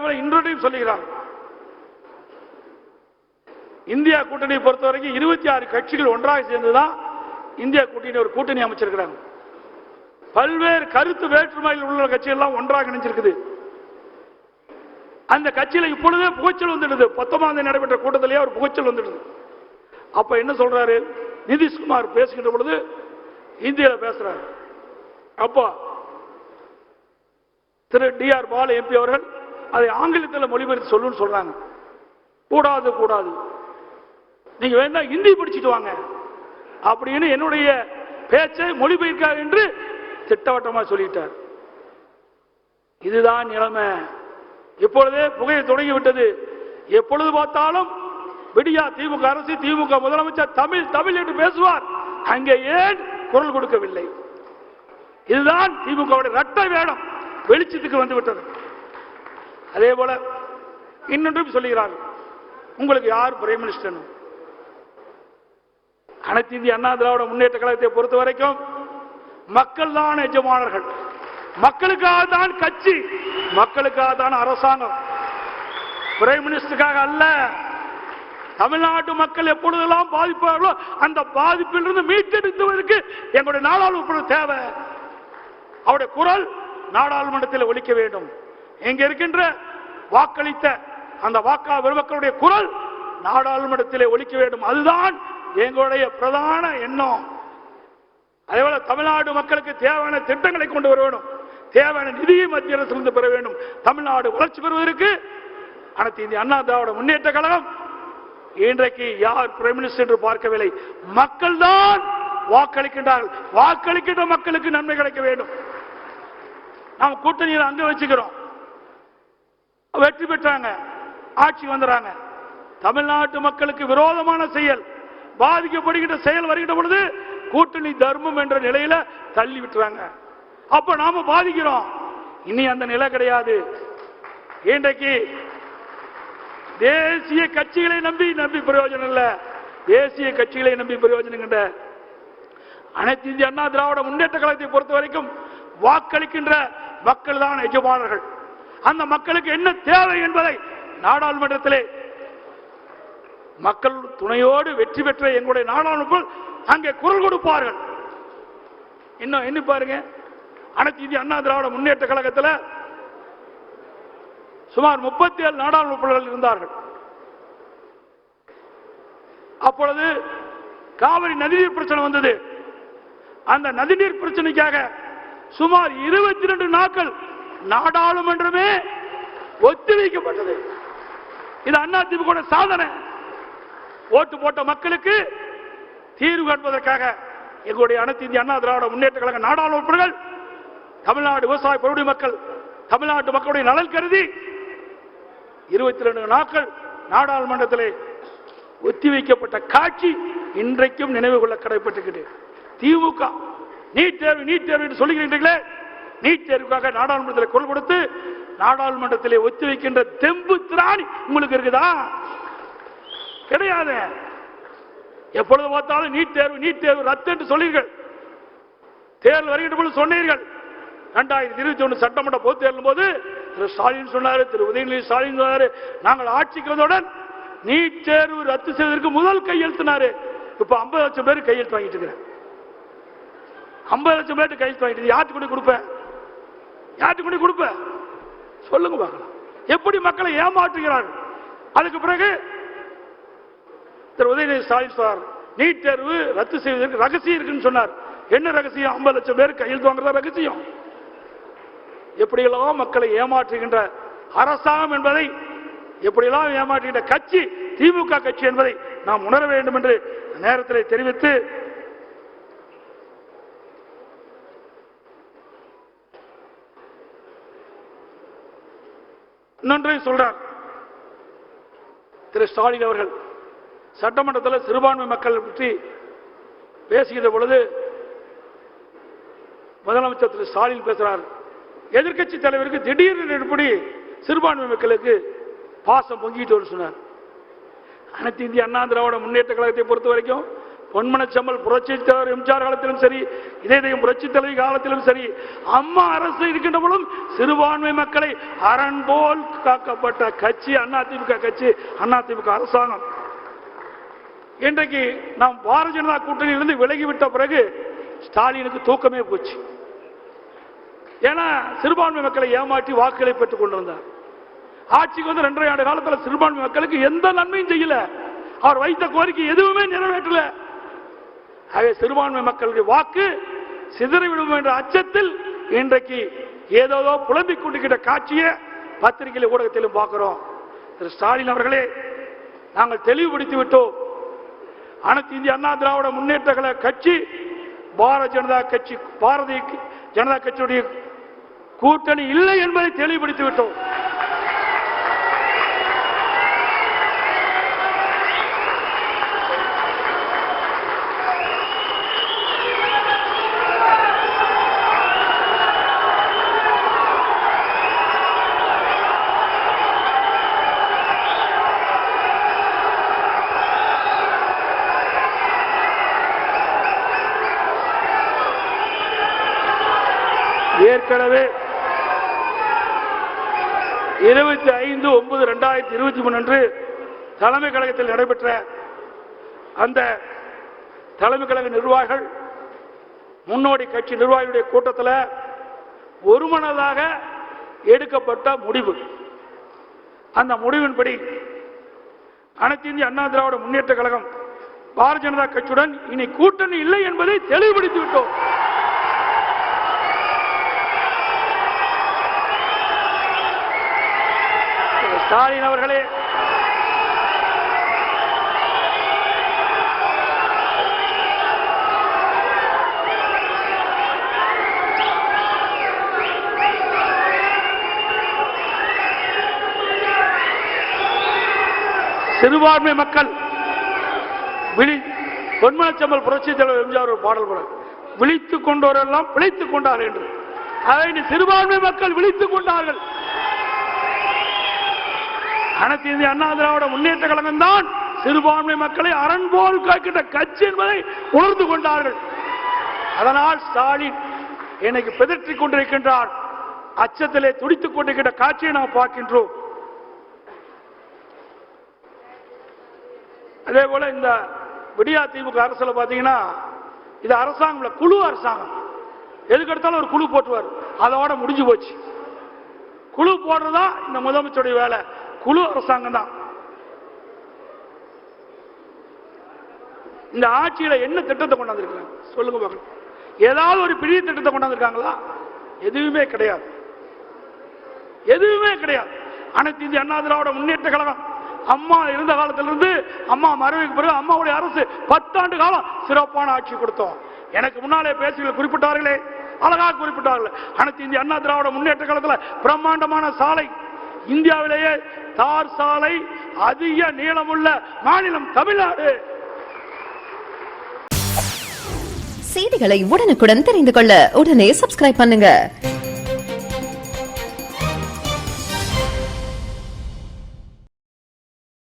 போல இன்றையும் சொல்லுகிறார், இந்தியா கூட்டணியை பொறுத்தவரைக்கும் 26 கட்சிகள் ஒன்றாக சேர்ந்துதான் இந்தியா கூட்டணி ஒரு கூட்டணி அமைச்சிருக்கிறாங்க. பல்வேறு கருத்து வேற்றுமையில் உள்ள கட்சிகள் எல்லாம் ஒன்றாக இணைஞ்சிருக்குது. அந்த கட்சியில இப்பொழுதே புகைச்சல் வந்துடுது. 19ஆம் தேதி நடைபெற்ற கூட்டத்திலேயே ஒரு புகைச்சல் வந்துடுது. அப்ப என்ன சொல்றாரு, நிதிஷ்குமார் பேசுகின்ற பொழுது இந்தியில பேசுறாரு. அப்போ திரு DR பாலு MP அவர்கள் அதை ஆங்கிலத்தில் மொழிபெயர்த்து சொல்லுன்னு சொல்றாங்க. கூடாது கூடாது, நீங்க வேணா ஹிந்தி படிச்சுட்டு வாங்க அப்படின்னு என்னுடைய பேச்சை மொழிபெயர்க்கார் என்று திட்டவட்டமா சொல்லிட்டார். இதுதான் நிலைமை. இப்பொழுதே புகையை தொடங்கிவிட்டது. எப்பொழுது பார்த்தாலும் விடியா திமுக அரசு, திமுக முதலமைச்சர் தமிழ் தமிழ் என்று பேசுவார். அங்கே ஏன் குரல் கொடுக்கவில்லை? இதுதான் திமுகவுடைய இரட்டை வேடம் வெளிச்சத்துக்கு வந்துவிட்டது. அதே போல இன்னொன்றும் சொல்லுகிறார்கள், உங்களுக்கு யார் பிரைம் மினிஸ்டர்? அனைத்து இந்திய அண்ணா திராவிட முன்னேற்ற கழகத்தை பொறுத்த வரைக்கும் மக்கள் தான் எஜமானர்கள். மக்களுக்காக தான் கட்சி, மக்களுக்காக தான் அரசாங்கம், பிரைம் மினிஸ்டருக்காக அல்ல. தமிழ்நாட்டு மக்கள் எப்பொழுதெல்லாம் பாதிப்பார்களோ அந்த பாதிப்பிலிருந்து மீட்டெடுத்துவதற்கு எங்களுடைய நாடாளுமன்ற தேவை. அவருடைய குரல் நாடாளுமன்றத்தில் ஒலிக்க வேண்டும். இங்க இருக்கின்ற வாக்களித்த அந்த பெருமக்களுடைய குரல் நாடாளுமன்றத்திலே ஒலிக்க வேண்டும். அதுதான் எங்களுடைய பிரதான எண்ணம். அதேபோல தமிழ்நாடு மக்களுக்கு தேவையான திட்டங்களை கொண்டு வர வேண்டும், தேவையான நிதியை மத்திய அரசு பெற வேண்டும். தமிழ்நாடு வளர்ச்சி பெறுவதற்கு அனைத்து இந்திய அண்ணா திராவிட முன்னேற்ற கழகம் இன்றைக்கு யார் பிரைம் மினிஸ்டர் என்று பார்க்கவில்லை, மக்கள் தான் வாக்களிக்கின்றார்கள். வாக்களிக்கின்ற மக்களுக்கு நன்மை கிடைக்க வேண்டும். நாம் கூட்டணியில் அங்க வச்சுக்கிறோம், வெற்றி பெற்றாங்க, ஆட்சி வந்துறாங்க. தமிழ்நாட்டு மக்களுக்கு விரோதமான செயல், பாதிக்கப்படுகின்ற செயல் வருகின்ற பொழுது கூட்டணி தர்மம் என்ற நிலையில தள்ளி விட்டுறாங்க. அப்ப நாம பாதிக்கிறோம். இனி அந்த நிலை கிடையாது. இன்றைக்கு தேசிய கட்சிகளை நம்பி பிரயோஜனம் இல்ல, தேசிய கட்சிகளை நம்பி பிரயோஜனம் கிட்ட அனைத்து இந்திய அண்ணா திராவிட முன்னேற்ற கழகத்தை பொறுத்த வரைக்கும் வாக்களிக்கின்ற மக்கள் தான் எஜமானர்கள். அந்த மக்களுக்கு என்ன தேவை என்பதை நாடாளுமன்றத்திலே மக்கள் துணையோடு வெற்றி பெற்ற எங்களுடைய நாடாளுமன்ற அங்கே குரல் கொடுப்பார்கள். இன்னும் எண்ணி பாருங்க, அனைத்து இந்திய அண்ணா திராவிட முன்னேற்ற கழகத்தில் சுமார் 37 நாடாளுமன்ற இருந்தார்கள். அப்பொழுது காவிரி நதிநீர் பிரச்சனை வந்தது. அந்த நதிநீர் பிரச்சனைக்காக சுமார் 22 நாட்கள் நாடாளுமன்றமே ஒத்திவைக்கப்பட்டது. இது அண்ணா திமுக சாதனை. ஓட்டு போட்ட மக்களுக்கு தீர்வு காண்பதற்காக எங்களுடைய அனைத்து இந்திய அண்ணா திராவிட முன்னேற்ற கழக நாடாளுமன்றங்கள் தமிழ்நாடு விவசாய பெருடி மக்கள், தமிழ்நாட்டு மக்களுடைய நலன் கருதி 22 நாட்கள் நாடாளுமன்றத்திலே ஒத்திவைக்கப்பட்ட காட்சி இன்றைக்கும் நினைவு கொள்ள கடைப்பட்டிருக்கிறது. திமுக நீட் தேர்வு என்று சொல்லுகிறீர்களே, நீட் தேர்வுக்காக நாடாளுமன்றத்தில் குரல் கொடுத்து நாடாளுமன்றத்திலே ஒத்திவைக்கின்ற தெம்பு திராணி உங்களுக்கு இருக்குதா? கிடையாது. எப்பொழுது பார்த்தாலும் நீட் தேர்வு ரத்து என்று சொல்லுங்கள். தேர்தல் வருகின்ற பொழுது சொன்னீர்கள். 2021 சட்டமன்ற பொதுத் தேர்தல் போது திரு ஸ்டாலின் சொன்னாரு, திரு உதயநிதி ஸ்டாலின் சொன்னாரு, நாங்கள் ஆட்சிக்கு வந்தவுடன் நீட் தேர்வு ரத்து செய்வதற்கு முதல் கையெழுத்தினாரு. இப்ப 50 லட்சம் பேர் கையெழுத்து வாங்கிட்டு இருக்கிறேன். 50 லட்சம் பேர் கையெழுத்து வாங்கிட்டு யாருக்கு கொண்டு கொடுப்பேன்? யாருக்கு கொண்டு கொடுப்பேன்? சொல்லுங்க பார்க்கலாம். எப்படி மக்களை ஏமாற்றுகிறார்கள். அதுக்கு பிறகு திரு உதயநிதி ஸ்டாலின் சொன்னார், நீட் தேர்வு ரத்து செய்வதற்கு ரகசியம் இருக்குன்னு சொன்னார். என்ன ரகசியம்? 50 லட்சம் பேர் கையெழுத்து வாங்குறதா ரகசியம்? எப்படியெல்லாம் மக்களை ஏமாற்றுகின்ற அரசாங்கம் என்பதை, எப்படியெல்லாம் ஏமாற்றுகின்ற கட்சி திமுக கட்சி என்பதை நாம் உணர வேண்டும் என்று நேரத்தில் தெரிவித்து, இன்னொன்றையும் சொல்றார் திரு ஸ்டாலின் அவர்கள். சட்டமன்றத்தில் சிறுபான்மை மக்கள் பற்றி பேசுகிற பொழுது முதலமைச்சர் திரு ஸ்டாலின் பேசுறார், எதிர்கட்சி தலைவருக்கு திடீர்னு எப்படி சிறுபான்மை மக்களுக்கு பாசம் பொங்கிட்டு சொன்னார். அனைத்து இந்திய அண்ணா திராவிட முன்னேற்ற கழகத்தை பொறுத்த வரைக்கும் பொன்மனச்செம்மல் புரட்சித் தலைவர் எம்ஜிஆர் காலத்திலும் சரி, இதயம் புரட்சித் தலைவி காலத்திலும் சரி, அம்மா அரசு இருக்கின்ற பொழுதும் சிறுபான்மை மக்களை அரண் போல் காக்கப்பட்ட கட்சி அதிமுக கட்சி, அதிமுக அரசாங்கம். இன்றைக்கு நாம் பாரதிய ஜனதா கூட்டணியிலிருந்து விலகிவிட்ட பிறகு ஸ்டாலினுக்கு தூக்கமே போச்சு. ஏன்னா சிறுபான்மை மக்களை ஏமாற்றி வாக்குகளை பெற்றுக் கொண்டிருந்தார். ஆட்சிக்கு வந்து 2.5 ஆண்டு காலத்தில் சிறுபான்மை மக்களுக்கு எந்த நன்மையும் செய்யல. அவர் வைத்த கோரிக்கை எதுவுமே நிறைவேற்றல. ஆகவே சிறுபான்மை மக்களுடைய வாக்கு சிதறிவிடும் என்ற அச்சத்தில் இன்றைக்கு ஏதோ புலம்பிக் கொண்டிருக்கிற காட்சியை பத்திரிகை ஊடகத்திலும் பார்க்கிறோம். திரு ஸ்டாலின் அவர்களே, நாங்கள் தெளிவுபடுத்தி விட்டோம். அனைத்து இந்திய அண்ணா திராவிட முன்னேற்ற கழக கட்சி பாரதிய ஜனதா கட்சியுடைய கூட்டணி இல்லை என்பதை தெளிவுபடுத்தி விட்டோம். ஏற்கனவே 25/9/2023 அன்று தலைமை கழகத்தில் நடைபெற்ற அந்த தலைமை கழக நிர்வாகிகள் முன்னோடி கட்சி நிர்வாகிகளுடைய கூட்டத்தில் ஒருமனதாக எடுக்கப்பட்ட முடிவு. அந்த முடிவின்படி அனைத்து இந்திய அண்ணா திராவிட முன்னேற்ற கழகம் பாரதிய ஜனதா கட்சியுடன் இனி கூட்டணி இல்லை என்பதை தெளிவுபடுத்தி விட்டோம். ஸ்டாலின் அவர்களே, சிறுபான்மை மக்கள் பொன்மனச்செம்மல் புரட்சித் தலைவர் எம்ஜிஆர் ஒரு பாடல் போல, விழித்துக் கொண்டோரெல்லாம் பிழைத்துக் கொண்டார்கள் என்று. அதை சிறுபான்மை மக்கள் விழித்துக் கொண்டார்கள். அனைத்து இந்திய அண்ணா திராவிட முன்னேற்ற கழகம் தான் சிறுபான்மை மக்களை அரண் போல் காக்கின்ற கட்சி என்பதை உணர்ந்து கொண்டார்கள். அதனால் ஸ்டாலின் இன்னைக்கு பிதற்றிக் கொண்டிருக்கின்றார். அச்சத்திலே துடித்துக் கொண்டிருக்கின்ற காட்சியை நாம் பார்க்கின்றோம். அதே போல இந்த விடியா திமுக அரசுல பாத்தீங்கன்னா இது அரசாங்கம் குழு அரசாங்கம். எதுக்கு எடுத்தாலும் ஒரு குழு போட்டுவார். அதோட முடிஞ்சு போச்சு. குழு போடுறதா இந்த முதலமைச்சருடைய வேலை. குழு அரசாங்கம் தான். இந்த ஆட்சியில என்ன திட்டத்தை கொண்டாந்துருக்காங்க சொல்லுங்க பார்க்கலாம். ஏதாவது ஒரு பெரிய திட்டத்தை கொண்டாந்துருக்காங்களா? எதுவுமே கிடையாது. எதுவுமே கிடையாது. அனைத்து இந்திய அண்ணா திராவிட முன்னேற்ற கழகம் அம்மா இருந்த காலத்திலிருந்து அம்மா மறைவுக்கு பிறகு அம்மாவுடைய அரசு 10 ஆண்டு காலம் சிறப்பான ஆட்சி கொடுத்தோம். எனக்கு முன்னாலே பேசுகிற குறிப்பிட்டார்களே, அழகாக குறிப்பிட்டார்கள். அனைத்து இந்திய அண்ணா திராவிட முன்னேற்ற கழகத்தில் பிரம்மாண்டமான சாலை, இந்தியாவிலேயே தார் சாலை அதிக நீளமுள்ள மாநிலம் தமிழ்நாடு. செய்திகளை உடனுக்குடன் தெரிந்து கொள்ள உடனே சப்ஸ்கிரைப் பண்ணுங்க.